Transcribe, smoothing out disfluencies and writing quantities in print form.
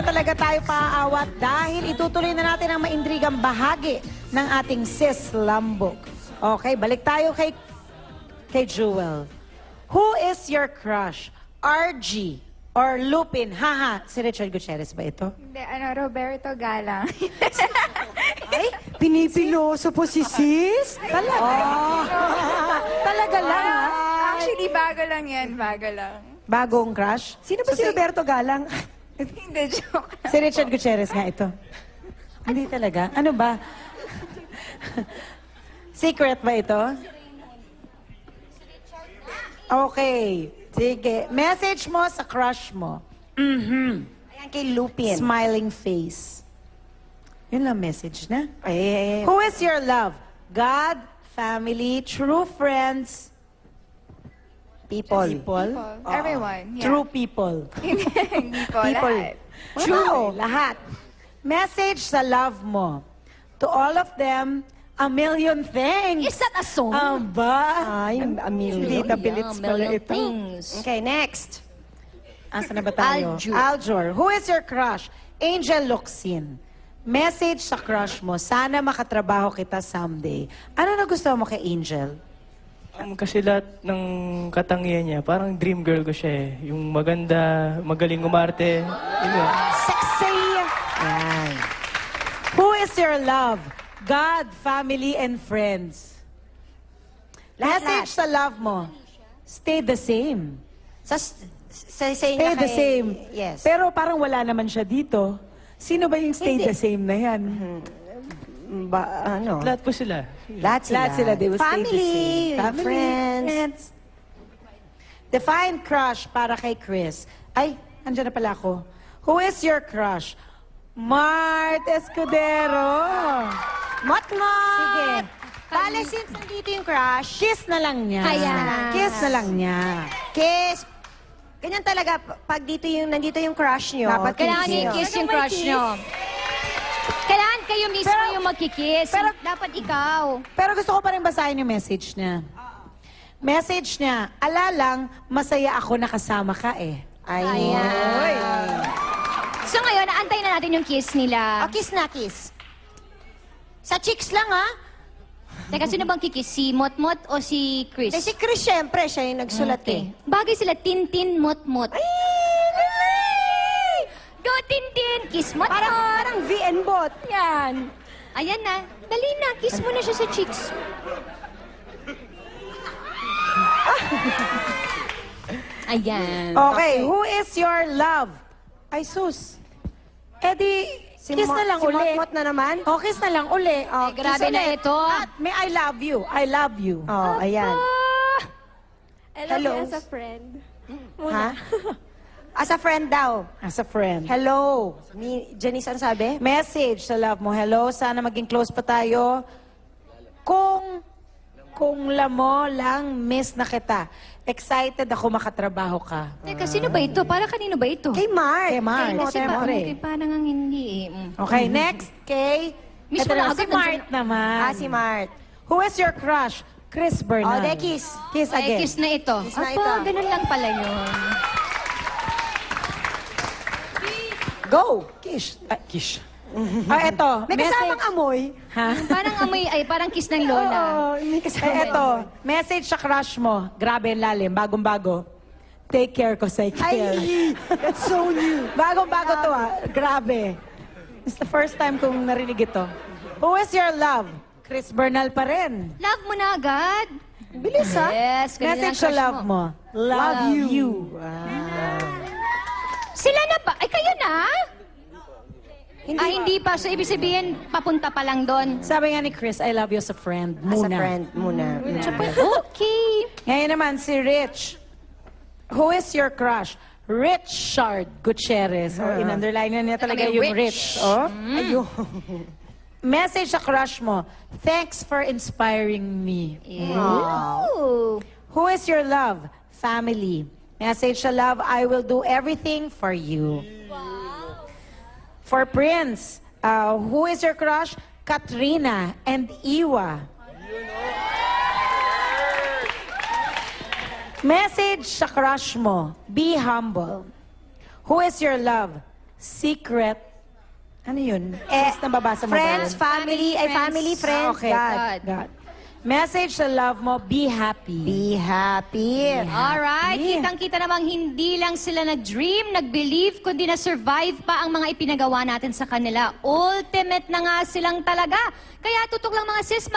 na talaga tayo paaawat dahil itutuloy na natin ang maintrigang bahagi ng ating sis Lambok. Okay, balik tayo kay Jewel. Who is your crush? RG or Lupin? Haha, si Richard Gutierrez ba ito? Hindi, Roberto Galang. Ay, pinipiloso po si sis? Talaga? Oh. Talaga lang, ha? Actually, bago lang yan, bago lang. Bagong crush? Sino ba si Roberto Galang? Hindi, joke. Si Richard Gutierrez nga ito. Hindi talaga. Ano ba? Secret ba ito? Okay. Sige. Message mo sa crush mo. Ayan kay Lupin. Smiling face. Yun lang message na. Ay. Who is your love? God, family, true friends, People. Everyone. Yeah. true people. Hindi po, People. lahat. True. Lahat. Message sa love mo. To all of them, a million thanks. Is that a song? Aba. Ay, Amelia. Lita Bilits pala ito. Okay, next. Asa na ba tayo? Aljur. Aljur. Who is your crush? Angel Luxin. Message sa crush mo, sana makatrabaho kita someday. Ano na gusto mo kay Angel? Kasi lahat ng katangian niya, parang dream girl ko siya eh. Yung maganda, magaling umarte. Yun yun. Sexy! Yan. Who is your love? God, family, and friends. Message sa love mo, stay the same. Say Stay niya the kay- same. Yes. Pero parang wala naman siya dito. Sino ba yung stay Hindi. the same na yan? Ano? Lahat po sila. Lahat sila. Lahat sila, they will stay the Family, same. Family, friends. Define crush para kay Chris. Ay, andyan na pala ako. Who is your crush? Mart Escudero. Mot-mot! Sige. Bale, since nandito yung crush, Kiss na lang niya. Kaya. Kiss na lang niya. kiss. Ganyan talaga, pag nandito yung crush nyo. Dapat Kailangan Kiss. niyo i-kiss yung Ano may crush kiss? nyo. Kailangan kayo mismo Pero- yung magkikiss. pero- Dapat ikaw. Pero gusto ko pa rin basahin yung message niya. Message niya, alalang, masaya ako nakasama ka eh. Ay. Ayan. So ngayon, naantay na natin yung kiss nila. Oh, kiss na, kiss. Sa chicks lang, ha? Teka, sino bang kikiss? Si Mot-Mot o si Chris? Eh, si Chris, syempre, siya yung nagsulat eh. Bagay sila, Tintin, Mot-Mot. Go, Tintin! Kiss Mot-Mot! Parang V and bot. Yan. Ayan na. Dali na. Kiss mo na siya sa cheeks. Ayan. Okay, who is your love? Ay, sus. Eh di, kiss na lang si uli. Mot-mot na naman. Oh, kiss na lang uli. Oh, Grabe kiss na ulit. ito. At may I love you. I love you. Oh, ayan. I love Hello. you as a friend. Ha? As a friend daw. As a friend. Hello. Ni Janice, ano sabi? Message sa love mo. Hello, sana maging close pa tayo. Kung lamo lang, miss na kita. Excited ako makatrabaho ka. Teka, sino ba ito? Para kanino ba ito? Kay Mark. Kay Mark. Kasi Kay ba, Mark. okay, parang ang hindi eh. Okay, next kay... Mismo Ito na na, agad si Mart naman. Si Mart. Who is your crush? Chris Bernal. Oh, de, kiss. Kiss Ay, again. kiss na ito. Kiss na Apo, ito. ganun lang pala yun. Go! Kiss. Kiss. Eto. May kasamang amoy. Ha? Parang amoy, ay parang kiss ng lola. May kasama. Eto. Message sa crush mo. Grabe yung lalim. Bagong-bago. Take care ko sa care. Ay, that's so new. Bagong-bago to Grabe. It's the first time kong narinig ito. Who is your love? Chris Bernal pa rin. Love mo na agad. Bilis ha? Yes, ganun Message ang sa crush love mo. Love you. Sila na ba? Ay, kayo na? Hindi pa. So, ibig sabihin, papunta pa lang doon. Sabi nga ni Chris, I love you as a friend. As Muna. a friend muna. Okay. Ngayon naman, si Rich. Who is your crush? Richard Gutierrez. Oh, in-underline na niya talaga Talaga yung rich. Rich. Oh. Ayun. Message sa crush mo. Thanks for inspiring me. Ooh. Who is your love? Family. Message sa love, I will do everything for you. For Prince, who is your crush? Katrina and Iwa. Message sa crush mo, be humble. Who is your love? secret, ano yun? Sis, nababasa mo ba Friends, yun? family, ay family, friends, Okay, God. God. Message sa love mo, be happy. Be happy. Alright, Yeah. kitang-kita namang hindi lang sila nag-dream, nag-believe, kundi na-survive pa ang mga ipinagawa natin sa kanila. Ultimate na nga silang talaga. Kaya tutok lang mga sis,